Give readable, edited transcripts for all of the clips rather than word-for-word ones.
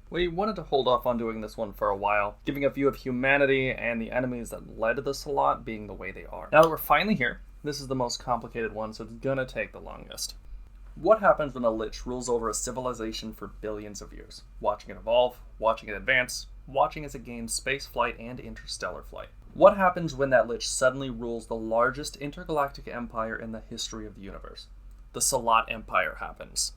We wanted to hold off on doing this one for a while, giving a view of humanity and the enemies that led to the Salat being the way they are. Now that we're finally here, this is the most complicated one, so it's gonna take the longest. What happens when a lich rules over a civilization for billions of years? Watching it evolve, watching it advance, watching as it gains space flight and interstellar flight. What happens when that lich suddenly rules the largest intergalactic empire in the history of the universe? The Salat Empire happens.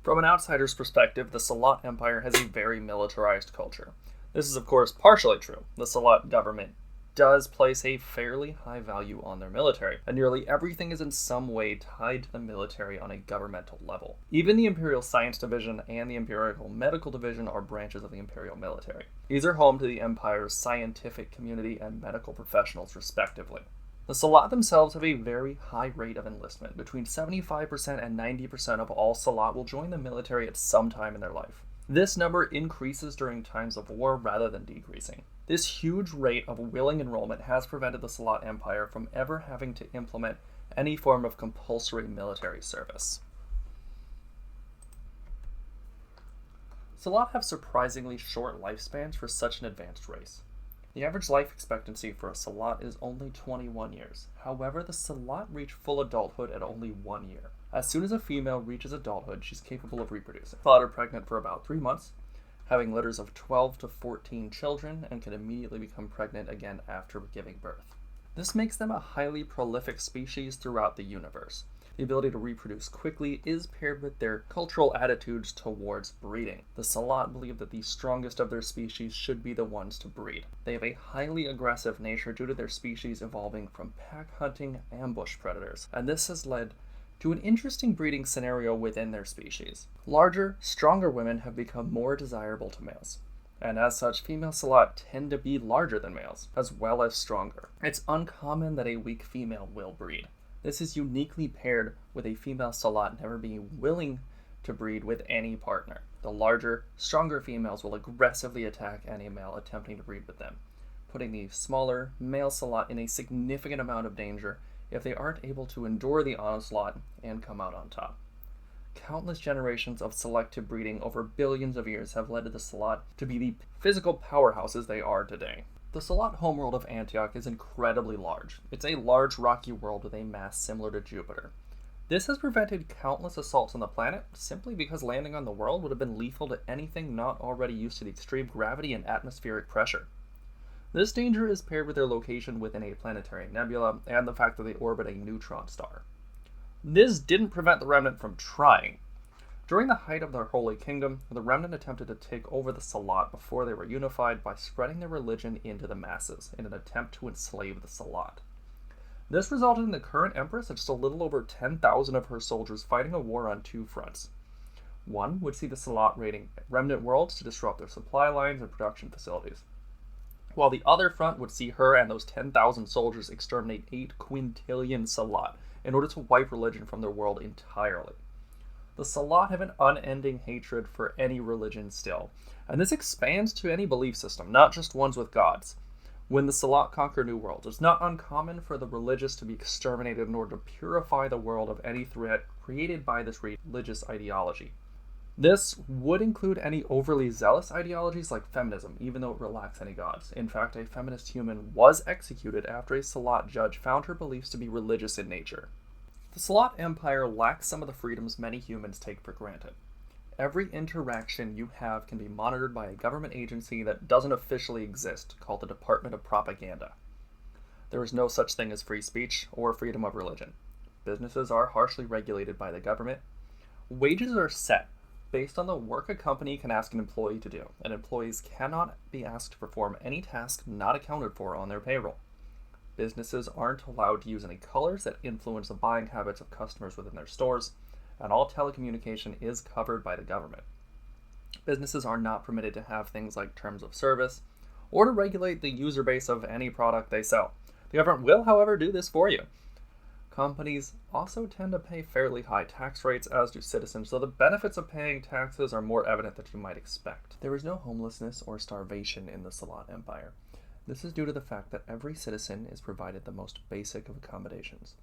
From an outsider's perspective, the Salat Empire has a very militarized culture. This is of course partially true. The Salat government does place a fairly high value on their military, and nearly everything is in some way tied to the military on a governmental level. Even the Imperial Science Division and the Imperial Medical Division are branches of the Imperial military. These are home to the Empire's scientific community and medical professionals, respectively. The Salat themselves have a very high rate of enlistment. Between 75% and 90% of all Salat will join the military at some time in their life. This number increases during times of war rather than decreasing. This huge rate of willing enrollment has prevented the Salat Empire from ever having to implement any form of compulsory military service. Salat have surprisingly short lifespans for such an advanced race. The average life expectancy for a Salat is only 21 years. However, the Salat reach full adulthood at only 1 year. As soon as a female reaches adulthood, she's capable of reproducing. Salat are pregnant for about 3 months, having litters of 12 to 14 children, and can immediately become pregnant again after giving birth. This makes them a highly prolific species throughout the universe. The ability to reproduce quickly is paired with their cultural attitudes towards breeding. The Salat believe that the strongest of their species should be the ones to breed. They have a highly aggressive nature due to their species evolving from pack hunting ambush predators, and this has led to an interesting breeding scenario within their species. Larger, stronger women have become more desirable to males, and as such, female Salat tend to be larger than males, as well as stronger. It's uncommon that a weak female will breed. This is uniquely paired with a female Salat never being willing to breed with any partner. The larger, stronger females will aggressively attack any male attempting to breed with them, putting the smaller male Salat in a significant amount of danger if they aren't able to endure the onslaught and come out on top. Countless generations of selective breeding over billions of years have led to the Salat to be the physical powerhouses they are today. The Salat homeworld of Antioch is incredibly large. It's a large rocky world with a mass similar to Jupiter. This has prevented countless assaults on the planet simply because landing on the world would have been lethal to anything not already used to the extreme gravity and atmospheric pressure. This danger is paired with their location within a planetary nebula and the fact that they orbit a neutron star. This didn't prevent the Remnant from trying. During the height of their Holy Kingdom, the Remnant attempted to take over the Salat before they were unified by spreading their religion into the masses in an attempt to enslave the Salat. This resulted in the current Empress of just a little over 10,000 of her soldiers fighting a war on two fronts. One would see the Salat raiding Remnant worlds to disrupt their supply lines and production facilities, while the other front would see her and those 10,000 soldiers exterminate 8 quintillion Salat in order to wipe religion from their world entirely. The Salat have an unending hatred for any religion still, and this expands to any belief system, not just ones with gods. When the Salat conquer new worlds, it's not uncommon for the religious to be exterminated in order to purify the world of any threat created by this religious ideology. This would include any overly zealous ideologies like feminism, even though it lacks any gods. In fact, a feminist human was executed after a Salat judge found her beliefs to be religious in nature. The Salat Empire lacks some of the freedoms many humans take for granted. Every interaction you have can be monitored by a government agency that doesn't officially exist, called the Department of Propaganda. There is no such thing as free speech or freedom of religion. Businesses are harshly regulated by the government. Wages are set based on the work a company can ask an employee to do, and employees cannot be asked to perform any task not accounted for on their payroll. Businesses aren't allowed to use any colors that influence the buying habits of customers within their stores, and all telecommunication is covered by the government. Businesses are not permitted to have things like terms of service, or to regulate the user base of any product they sell. The government will, however, do this for you. Companies also tend to pay fairly high tax rates, as do citizens, so the benefits of paying taxes are more evident than you might expect. There is no homelessness or starvation in the Salat Empire. This is due to the fact that every citizen is provided the most basic of accommodations: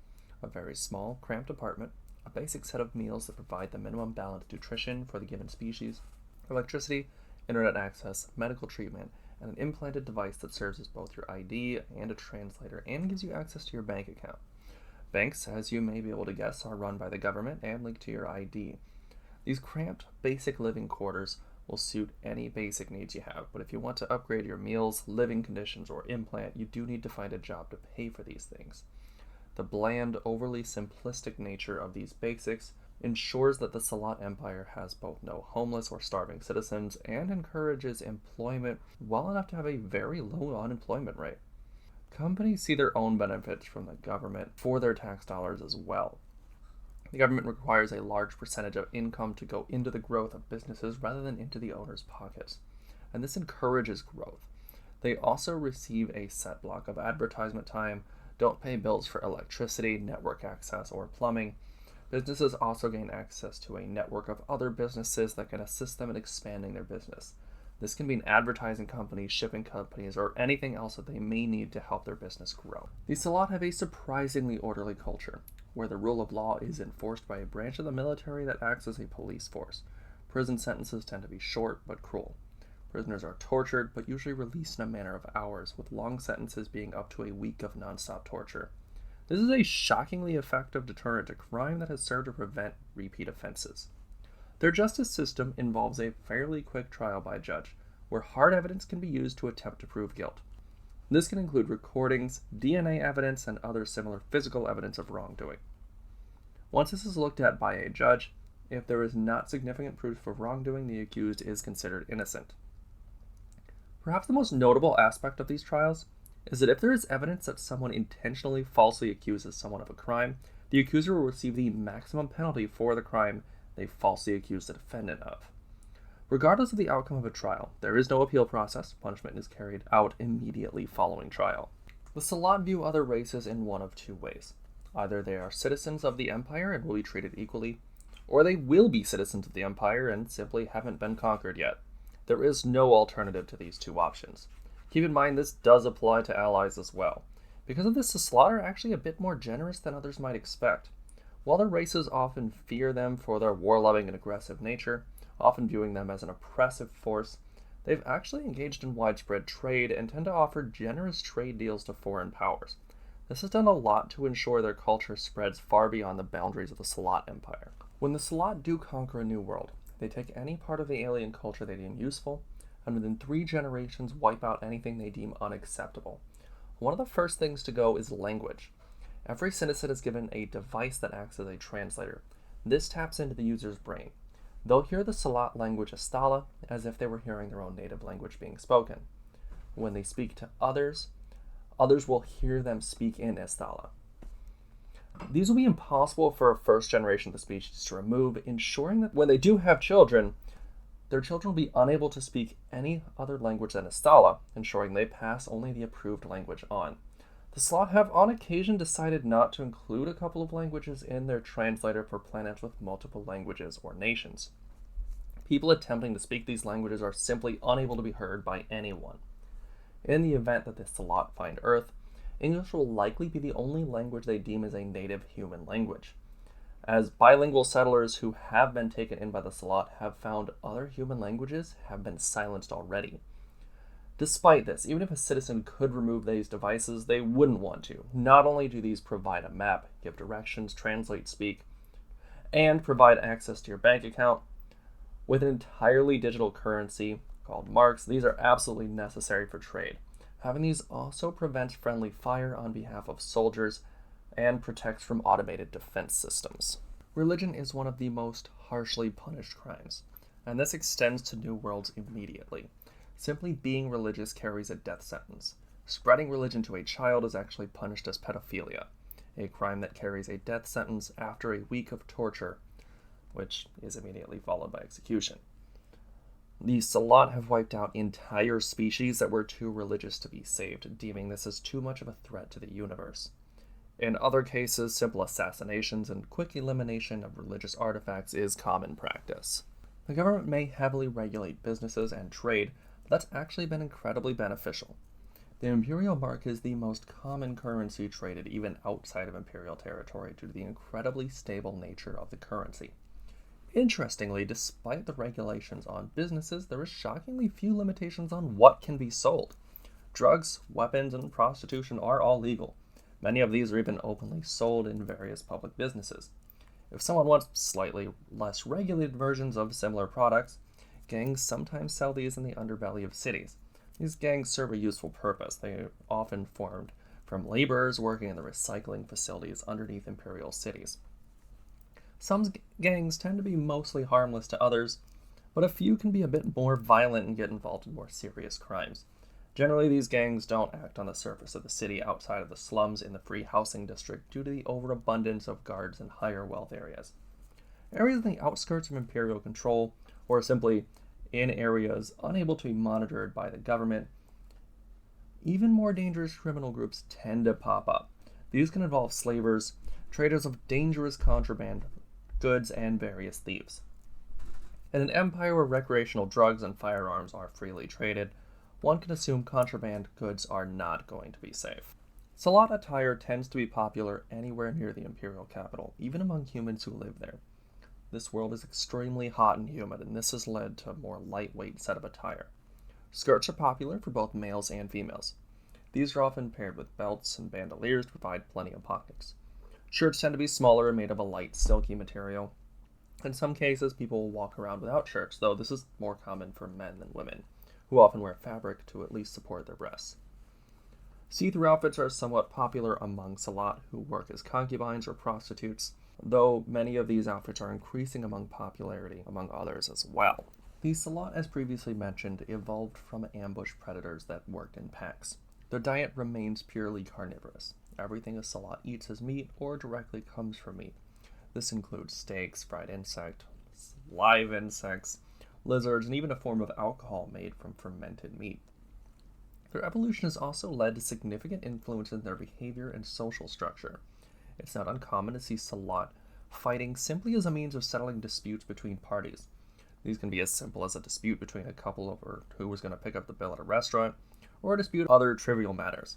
a very small, cramped apartment, a basic set of meals that provide the minimum balanced nutrition for the given species, electricity, internet access, medical treatment, and an implanted device that serves as both your ID and a translator and gives you access to your bank account. Banks, as you may be able to guess, are run by the government and linked to your ID. These cramped, basic living quarters will suit any basic needs you have, but if you want to upgrade your meals, living conditions, or implant, you do need to find a job to pay for these things. The bland, overly simplistic nature of these basics ensures that the Salat Empire has both no homeless or starving citizens and encourages employment well enough to have a very low unemployment rate. Companies see their own benefits from the government for their tax dollars as well. The government requires a large percentage of income to go into the growth of businesses rather than into the owner's pockets, and this encourages growth. They also receive a set block of advertisement time, don't pay bills for electricity, network access, or plumbing. Businesses also gain access to a network of other businesses that can assist them in expanding their business. This can be an advertising company, shipping companies, or anything else that they may need to help their business grow. The Salat have a surprisingly orderly culture, where the rule of law is enforced by a branch of the military that acts as a police force. Prison sentences tend to be short but cruel. Prisoners are tortured, but usually released in a matter of hours, with long sentences being up to a week of nonstop torture. This is a shockingly effective deterrent to crime that has served to prevent repeat offenses. Their justice system involves a fairly quick trial by judge, where hard evidence can be used to attempt to prove guilt. This can include recordings, DNA evidence, and other similar physical evidence of wrongdoing. Once this is looked at by a judge, if there is not significant proof of wrongdoing, the accused is considered innocent. Perhaps the most notable aspect of these trials is that if there is evidence that someone intentionally falsely accuses someone of a crime, the accuser will receive the maximum penalty for the crime they falsely accused the defendant of. Regardless of the outcome of a trial, there is no appeal process. Punishment is carried out immediately following trial. The Salat view other races in one of two ways. Either they are citizens of the empire and will be treated equally, or they will be citizens of the empire and simply haven't been conquered yet. There is no alternative to these two options. Keep in mind this does apply to allies as well. Because of this, the Salat are actually a bit more generous than others might expect. While their races often fear them for their war-loving and aggressive nature, often viewing them as an oppressive force, they've actually engaged in widespread trade and tend to offer generous trade deals to foreign powers. This has done a lot to ensure their culture spreads far beyond the boundaries of the Salat Empire. When the Salat do conquer a new world, they take any part of the alien culture they deem useful, and within 3 generations wipe out anything they deem unacceptable. One of the first things to go is language. Every citizen is given a device that acts as a translator. This taps into the user's brain. They'll hear the Salat language Astala as if they were hearing their own native language being spoken. When they speak to others, others will hear them speak in Astala. These will be impossible for a first generation of the species to remove, ensuring that when they do have children, their children will be unable to speak any other language than Astala, ensuring they pass only the approved language on. The Salat have on occasion decided not to include a couple of languages in their translator for planets with multiple languages or nations. People attempting to speak these languages are simply unable to be heard by anyone. In the event that the Salat find Earth, English will likely be the only language they deem as a native human language. As bilingual settlers who have been taken in by the Salat have found other human languages have been silenced already. Despite this, even if a citizen could remove these devices, they wouldn't want to. Not only do these provide a map, give directions, translate, speak, and provide access to your bank account, with an entirely digital currency called marks, these are absolutely necessary for trade. Having these also prevents friendly fire on behalf of soldiers and protects from automated defense systems. Religion is one of the most harshly punished crimes, and this extends to New Worlds immediately. Simply being religious carries a death sentence. Spreading religion to a child is actually punished as pedophilia, a crime that carries a death sentence after a week of torture, which is immediately followed by execution. The Salat have wiped out entire species that were too religious to be saved, deeming this as too much of a threat to the universe. In other cases, simple assassinations and quick elimination of religious artifacts is common practice. The government may heavily regulate businesses and trade, but that's actually been incredibly beneficial. The imperial mark is the most common currency traded even outside of imperial territory due to the incredibly stable nature of the currency. Interestingly, despite the regulations on businesses, there is shockingly few limitations on what can be sold. Drugs, weapons, and prostitution are all legal. Many of these are even openly sold in various public businesses. If someone wants slightly less regulated versions of similar products, gangs sometimes sell these in the underbelly of cities. These gangs serve a useful purpose. They are often formed from laborers working in the recycling facilities underneath imperial cities. Some gangs tend to be mostly harmless to others, but a few can be a bit more violent and get involved in more serious crimes. Generally, these gangs don't act on the surface of the city outside of the slums in the free housing district due to the overabundance of guards in higher wealth areas. Areas in the outskirts of imperial control, or simply in areas unable to be monitored by the government, even more dangerous criminal groups tend to pop up. These can involve slavers, traders of dangerous contraband goods, and various thieves. In an empire where recreational drugs and firearms are freely traded, one can assume contraband goods are not going to be safe. Salat attire tends to be popular anywhere near the imperial capital, even among humans who live there. This world is extremely hot and humid, and this has led to a more lightweight set of attire. Skirts are popular for both males and females. These are often paired with belts and bandoliers to provide plenty of pockets. Shirts tend to be smaller and made of a light, silky material. In some cases, people will walk around without shirts, though this is more common for men than women, who often wear fabric to at least support their breasts. See-through outfits are somewhat popular among Salat, who work as concubines or prostitutes, though many of these outfits are increasing among popularity among others as well. The Salat, as previously mentioned, evolved from ambush predators that worked in packs. Their diet remains purely carnivorous. Everything a Salat eats is meat or directly comes from meat. This includes steaks, fried insects, live insects, lizards, and even a form of alcohol made from fermented meat. Their evolution has also led to significant influence in their behavior and social structure. It's not uncommon to see Salat fighting simply as a means of settling disputes between parties. These can be as simple as a dispute between a couple over who was going to pick up the bill at a restaurant, or a dispute other trivial matters.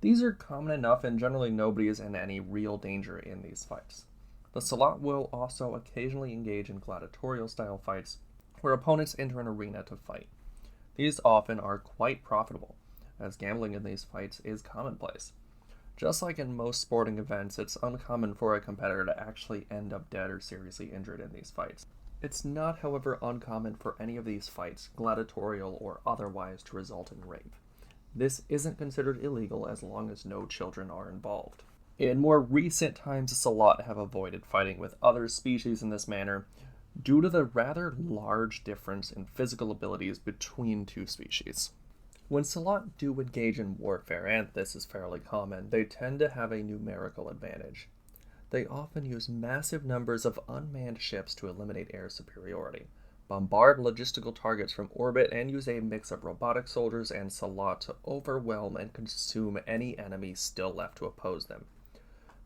These are common enough, and generally nobody is in any real danger in these fights. The Salat will also occasionally engage in gladiatorial-style fights, where opponents enter an arena to fight. These often are quite profitable, as gambling in these fights is commonplace. Just like in most sporting events, it's uncommon for a competitor to actually end up dead or seriously injured in these fights. It's not, however, uncommon for any of these fights, gladiatorial or otherwise, to result in rape. This isn't considered illegal as long as no children are involved. In more recent times, the Salat have avoided fighting with other species in this manner due to the rather large difference in physical abilities between two species. When Salat do engage in warfare, and this is fairly common, they tend to have a numerical advantage. They often use massive numbers of unmanned ships to eliminate air superiority, bombard logistical targets from orbit, and use a mix of robotic soldiers and Salat to overwhelm and consume any enemy still left to oppose them.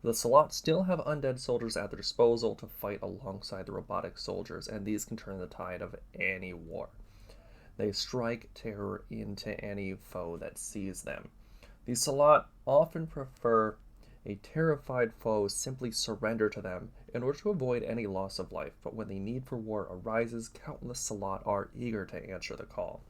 The Salat still have undead soldiers at their disposal to fight alongside the robotic soldiers, and these can turn the tide of any war. They strike terror into any foe that sees them. The Salat often prefer a terrified foe simply surrender to them in order to avoid any loss of life, but when the need for war arises, countless Salat are eager to answer the call.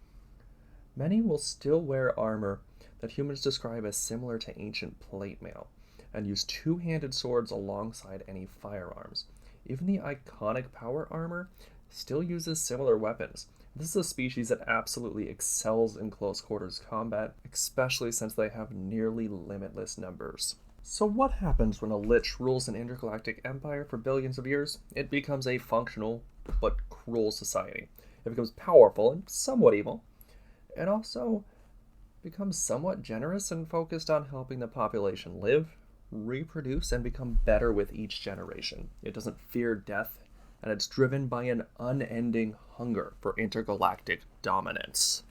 Many will still wear armor that humans describe as similar to ancient plate mail, and use two-handed swords alongside any firearms. Even the iconic power armor still uses similar weapons. This is a species that absolutely excels in close quarters combat, especially since they have nearly limitless numbers. So what happens when a lich rules an intergalactic empire for billions of years? It becomes a functional but cruel society. It becomes powerful and somewhat evil. It also becomes somewhat generous and focused on helping the population live, reproduce, and become better with each generation. It doesn't fear death, and it's driven by an unending hunger for intergalactic dominance.